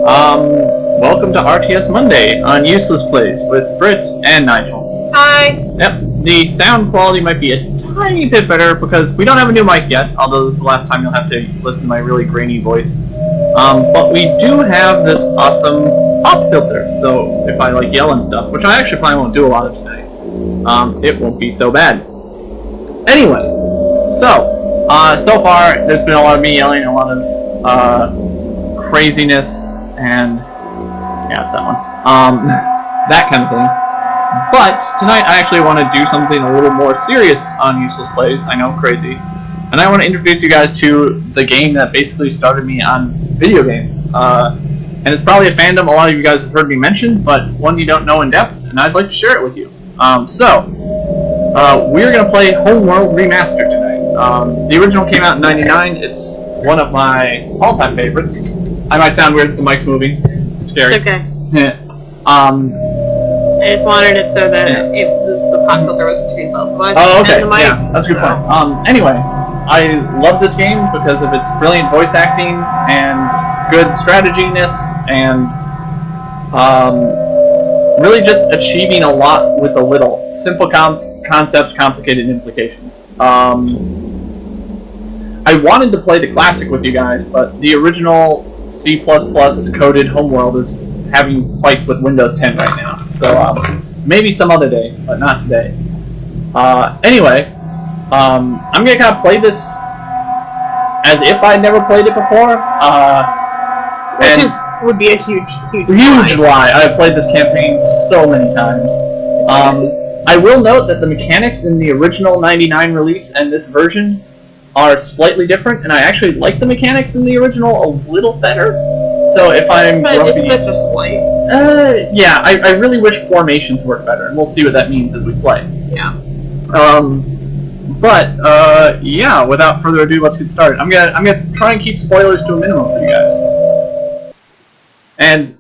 Welcome to RTS Monday on Useless Plays with Britt and Nigel. Hi! Yep, the sound quality might be a tiny bit better because we don't have a new mic yet, although this is the last time you'll have to listen to my really grainy voice. But we do have this awesome pop filter, so if I yell and stuff, which I actually probably won't do a lot of today, it won't be so bad. Anyway, so far there's been a lot of me yelling, a lot of craziness, and yeah, it's that one. That kind of thing. But tonight I actually want to do something a little more serious on Useless Plays. I know, crazy. And I want to introduce you guys to the game that basically started me on video games. And it's probably a fandom a lot of you guys have heard me mention, but one you don't know in depth, and I'd like to share it with you. We're going to play Homeworld Remastered tonight. The original came out in '99. It's one of my all-time favorites. I might sound weird if the mic's moving. Scary. It's okay. Yeah. I just wanted it so that the pop filter was between both of us. Oh, okay. And the mic, Yeah, that's a good point. Anyway, I love this game because of its brilliant voice acting and good strateginess and really just achieving a lot with a little. Simple concepts, complicated implications. I wanted to play the classic with you guys, but the original C++ coded Homeworld is having fights with Windows 10 right now. So maybe some other day, but not today. Anyway, I'm going to kind of play this as if I'd never played it before. Would be a huge lie. I've played this campaign so many times. I will note that the mechanics in the original '99 release and this version are slightly different, and I actually like the mechanics in the original a little better. So if I'm grumpy, it's just slight. Yeah, I really wish formations work better, and we'll see what that means as we play. Yeah. Yeah. Without further ado, let's get started. I'm gonna try and keep spoilers to a minimum for you guys. And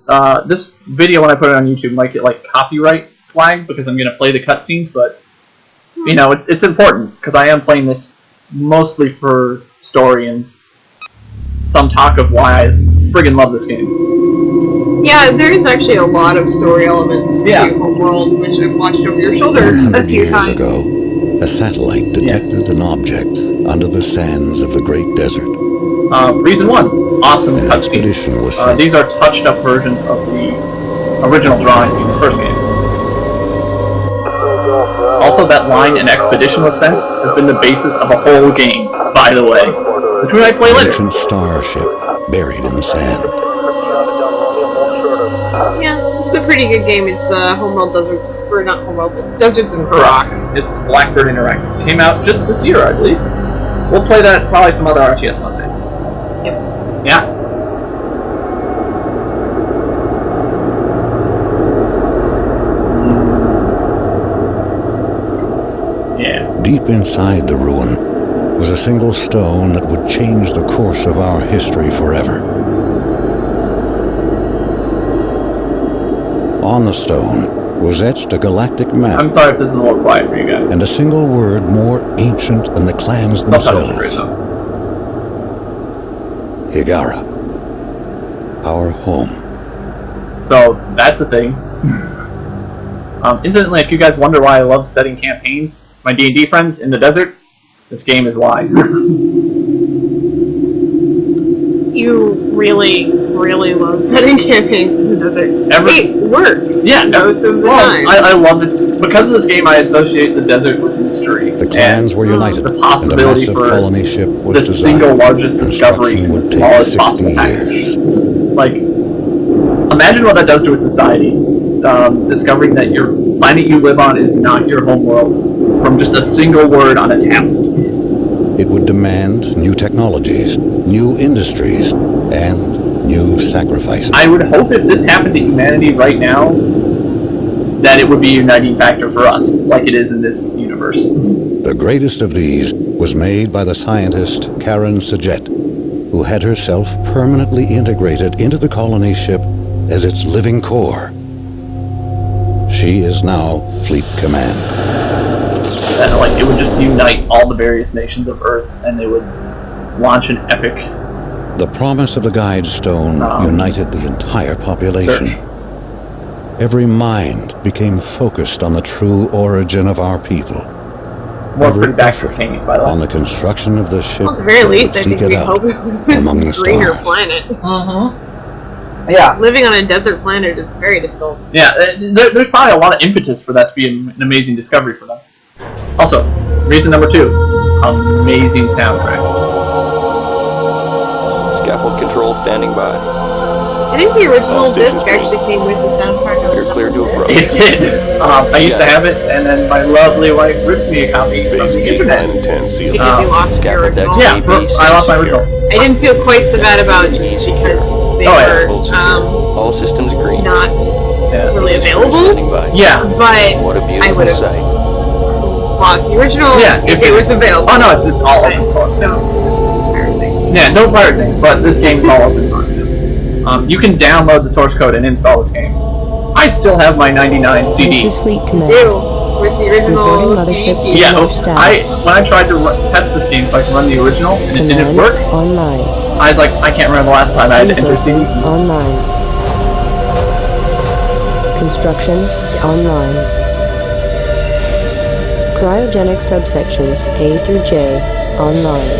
this video, when I put it on YouTube, might get copyright flagged because I'm gonna play the cutscenes, but you know it's important because I am playing this mostly for story and some talk of why I friggin' love this game. Yeah, there is actually a lot of story elements Yeah. to Homeworld, which I've watched over your shoulder a 100 few years times. ago, a satellite detected an object under the sands of the Great Desert. Reason one, awesome An cutscenes. expedition was sent. These are touched-up versions of the original drawings in the first game. Also, that line, "an expedition was sent," has been the basis of a whole game, by the way, which we might play An later. ancient starship buried in the sand. Yeah, it's a pretty good game. It's Homeworld Deserts, or not Homeworld, but Deserts in Iraq. It's Blackbird Interactive. Came out just this year, I believe. We'll play that probably some other RTS Monday. Yep. Yeah. Deep inside the ruin was a single stone that would change the course of our history forever. On the stone was etched a galactic map. I'm sorry if this is a little quiet for you guys. And a single word more ancient than the clans themselves. Higara. Our home. So, that's a thing. Incidentally, if you guys wonder why I love setting campaigns, my D&D friends, in the desert, this game is why. You really, really love setting campaigns in the desert. It works. Yeah, most of the time. I love it. Because of this game, I associate the desert with mystery. The clans were united, the possibility and a massive for colony ship was the designed. single largest discovery in the Construction would take smallest 60 possible package. years. Imagine what that does to a society. Discovering that your planet you live on is not your home world from just a single word on a tablet. It would demand new technologies, new industries, and new sacrifices. I would hope if this happened to humanity right now, that it would be a uniting factor for us, like it is in this universe. The greatest of these was made by the scientist Karen Sajet, who had herself permanently integrated into the colony ship as its living core. She is now Fleet Command. It would just unite all the various nations of Earth, and they would launch an epic The promise of the Guide Stone united the entire population. Every mind became focused on the true origin of our people. Every effort on the construction of the ship Well, at the very that would least, I seek think it we hope out it was among the a greener stars. planet. Yeah. Living on a desert planet is very difficult. Yeah, there's probably a lot of impetus for that to be an amazing discovery for them. Also, reason number 2, amazing soundtrack. Scaffold control standing by. I think the original disc actually came with the soundtrack. You're clear to approach. It did. I used to have it, and then my lovely wife ripped me a copy from the internet. Because you lost your original. Yeah, I lost my original. I didn't feel quite so bad about it because they were all systems green. not really available. Yeah. But What a I beautiful would have sight. bought the original if it was available. Oh no, it's all open source now. Yeah, no pirate things, but this game is all open source now. You can download the source code and install this game. I still have my 99 CD. This is Fleet Command. With the original Reporting mothership. CD. Yeah, Status. when I tried to test this game so I could run the original and it didn't work, Online. I was like, I can't remember the last time I had to enter Resourcing CD. online. Construction online. Cryogenic subsections A through J online.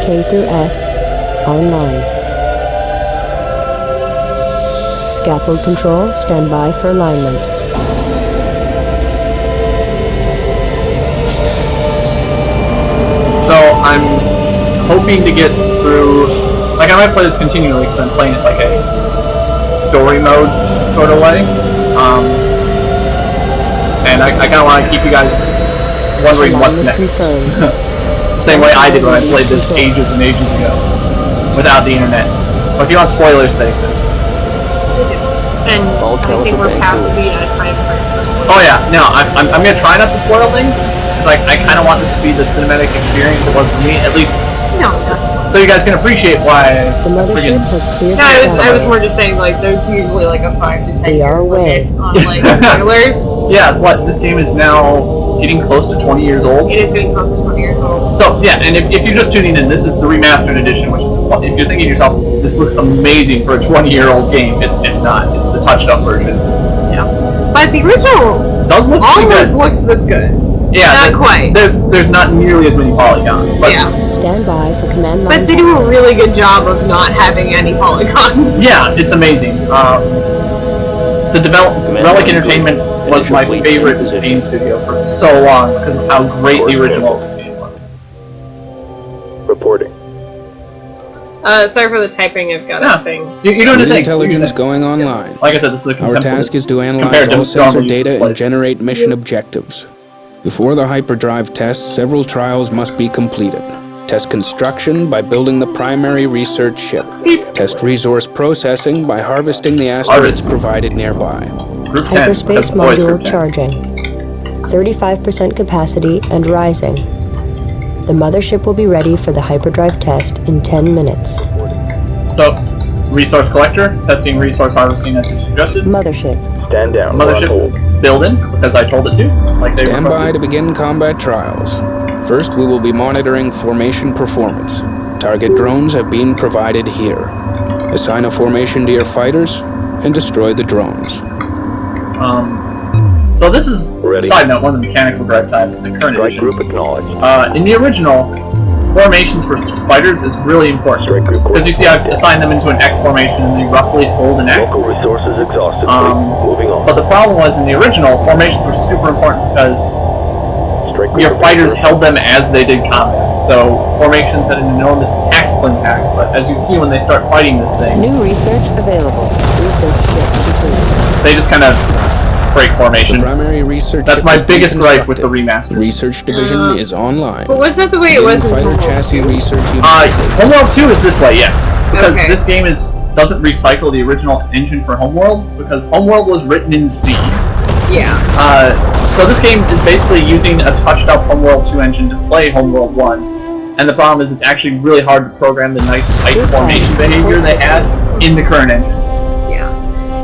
K through S online. Scaffold control, stand by for alignment. So I'm hoping to get through, like I might play this continually because I'm playing it like a story mode sort of way. And I kind of want to keep you guys wondering what's next. Same way I did when I played this ages and ages ago without the internet. But if you want spoilers, they exist. And I think we're past the time frame. Oh yeah, no, I'm gonna try not to spoil things. Cause I kind of want this to be the cinematic experience it was for me, at least. No. So you guys can appreciate why. The mothership has cleared. No, I was more just saying like there's usually like a 5 to 10 We are away. on like spoilers. Yeah, what this game is now getting close to 20 years old. It is getting close to 20 years old. So yeah, and if you're just tuning in, this is the remastered edition, which is if you're thinking to yourself, this looks amazing for a 20-year-old game. It's not. It's the touched-up version. Yeah. But the original Does look pretty almost good. looks this good. Yeah, not quite. There's not nearly as many polygons. But yeah. Stand by for command line But they do a really good job of not having any polygons. Yeah, it's amazing. The Relic Entertainment was my favorite game studio for so long because of how great the original this game was. Reporting. Sorry for the typing. I've got a thing. You're doing the thing. Intelligence going online. Like I said, this is a Our task is to analyze all sensor data and generate mission objectives. Before the hyperdrive tests, several trials must be completed. Test construction by building the primary research ship. Test resource processing by harvesting the asteroids provided nearby. Group 10, Hyperspace module charging. 35% capacity and rising. The mothership will be ready for the hyperdrive test in 10 minutes. So, resource collector, testing resource harvesting as suggested. Mothership. Stand down. Mothership building, because I told it to. Like they Stand by to begin combat trials. First, we will be monitoring formation performance. Target drones have been provided here. Assign a formation to your fighters and destroy the drones. So this is, Ready. Side note, one of the mechanical drive types in the current Strike edition. group acknowledged. In the original, formations for fighters is really important. Strike group. Because you see I've assigned them into an X formation and they roughly hold an X. Local resources exhausted. Moving on. But the problem was in the original, formations were super important because Strike group your fighters held them as they did combat. So formations had an enormous tactical impact, but as you see when they start fighting this thing, New research available. Research ship completed. they just kind of break formation. The primary research That's ship my has been biggest gripe with the constructed. remaster. Research division is online. But was that the way it was in Fighter Homeworld? chassis research unit. Homeworld 2 is this way, yes. Because Okay. this game doesn't recycle the original engine for Homeworld, because Homeworld was written in C. Yeah. So this game is basically using a touched-up Homeworld 2 engine to play Homeworld 1. And the problem is it's actually really hard to program the nice tight formation behavior they had in the current engine. Yeah.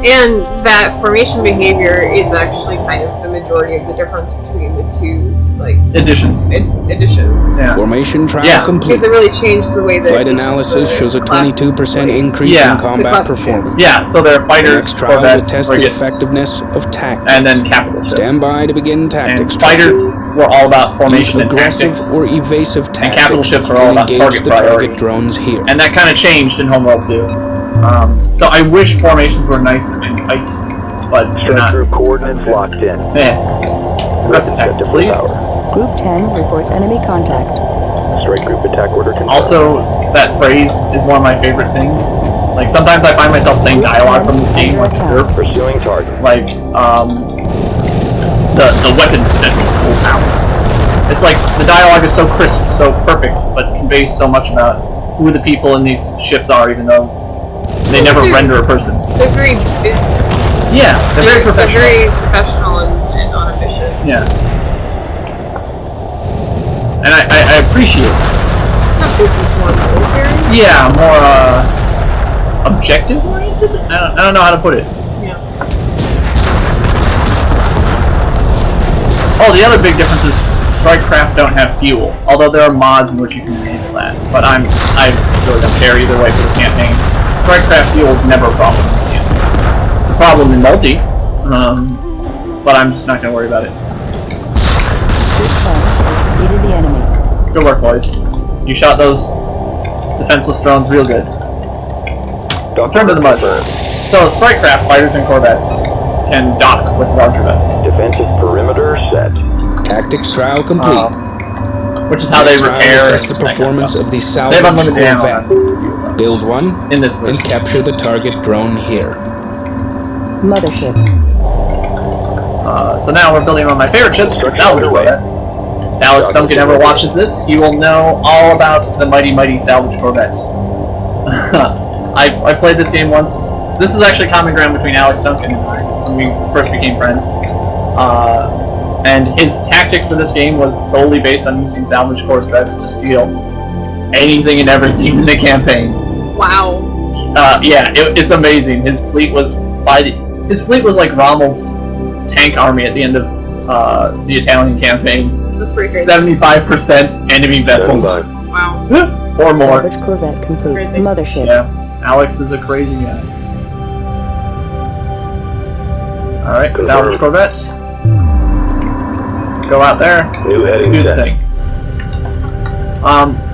And that formation behavior is actually kind of the majority of the difference between the two like additions. Additions. Yeah. Formation trial complete. Because it really changed the way that Flight analysis shows a 22% increase in combat performance. Yeah, so their The fighters, next trial will corvettes, test the frigates, effectiveness of tactics. and then capital ships. Stand by to begin tactics. And fighters were all about formation and aggressive tactics. or evasive tactics. And capital ships are all about engage target the priority. target drones here. And that kind of changed in Homeworld 2. So I wish formations were nice and tight, but they're not. Group coordinates locked in. Yeah. Aggressive tactics, please. Group 10 reports enemy contact. Strike group attack order confirmed. Also, that phrase is one of my favorite things. Like, sometimes I find myself saying dialogue from this game, like, Pursuing target. like, the weapons set me full power. It's like, the dialogue is so crisp, so perfect, but conveys so much about who the people in these ships are, even though they never render a person. They're very business. Yeah, they're very professional. They're very professional and on a mission. Yeah. And I appreciate it. Not business, more military. Yeah, more, objective oriented? I don't know how to put it. Yeah. Oh, the other big difference is Strikecraft don't have fuel, although there are mods in which you can enable that. But I really don't care either way for the campaign. Strikecraft fuel is never a problem in the game. It's a problem in multi, but I'm just not going to worry about it. Group 10 has defeated the enemy. Good work, boys. You shot those defenseless drones real good. Return to the mud. So, Strikecraft fighters and corvettes can dock with larger vessels. Defensive perimeter set. Tactics trial complete. Which is how they repair test the performance of the They have salvage unlimited ammo. corvette. Build one In this and version. capture the target drone here. Mothership. So now we're building one of my favorite ships, the salvage corvette. If Alex Duncan ever watches this, he will know all about the mighty salvage corvette. I played this game once. This is actually common ground between Alex Duncan and I when we first became friends. And his tactics for this game was solely based on using salvage corvettes to steal anything and everything in the campaign. Wow. Yeah, it's amazing. His fleet was like Rommel's tank army at the end of the Italian campaign. That's pretty crazy. 75% enemy vessels. Wow. Or more. Salvage corvette complete. Crazy. Mothership. Yeah, Alex is a crazy guy. Alright, salvage corvette. Go out there. New heading Do the set. thing.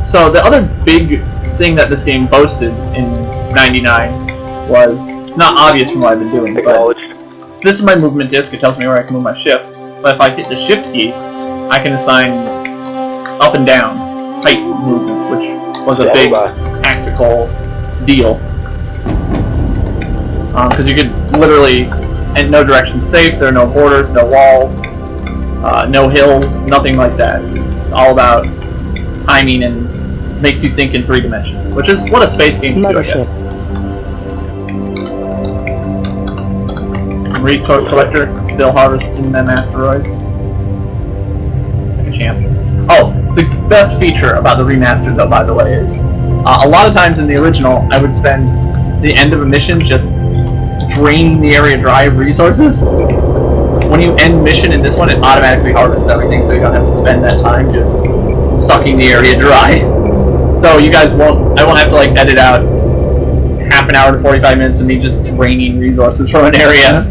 So the other big thing that this game boasted in 99 was, it's not obvious from what I've been doing, but Acknowledged. this is my movement disc. It tells me where I can move my ship. But if I hit the shift key, I can assign up and down height movement, which was a big tactical deal. Because you could literally, and no direction safe, there are no borders, no walls, no hills, nothing like that. It's all about timing and makes you think in 3 dimensions, which is what a space game should do, I guess. Resource collector, still harvesting them asteroids. Like a champ. Oh, the best feature about the remastered, though, by the way, is a lot of times in the original, I would spend the end of a mission just draining the area dry of resources. When you end mission in this one, it automatically harvests everything, so you don't have to spend that time just sucking the area dry. So you guys won't, I won't have to like edit out half an hour to 45 minutes of me just draining resources from an area.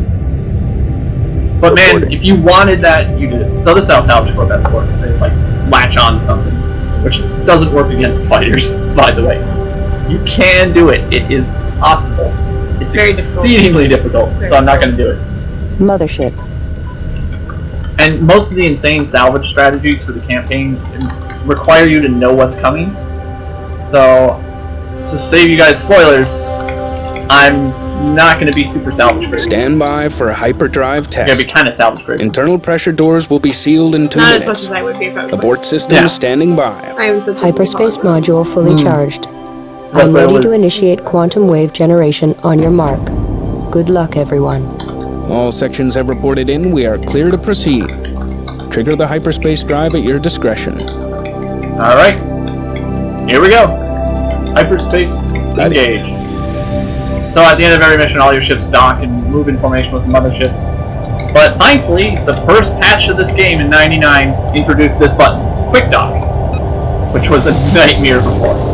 But man, if you wanted that, you did it. So this is how salvage corvettes work. They like latch on to something, which doesn't work against fighters, by the way. You can do it. It is possible. It's Very exceedingly difficult, so I'm not going to do it. Mothership. And most of the insane salvage strategies for the campaign require you to know what's coming. So save you guys spoilers, I'm not going to be super salvage crazy. Stand by for hyperdrive I'm test. going to be kind of salvage crazy. Internal pressure doors will be sealed in 2 Not minutes. as much as I would be if I was Abort system standing by. I am such a Hyperspace mod. module fully charged. That's I'm what I ready would- to initiate quantum wave generation on your mark. Good luck, everyone. All sections have reported in. We are clear to proceed. Trigger the hyperspace drive at your discretion. Alright. Here we go. Hyperspace engage. So at the end of every mission, all your ships dock and move in formation with the mothership. But thankfully, the first patch of this game in '99 introduced this button, Quick Dock, which was a nightmare before.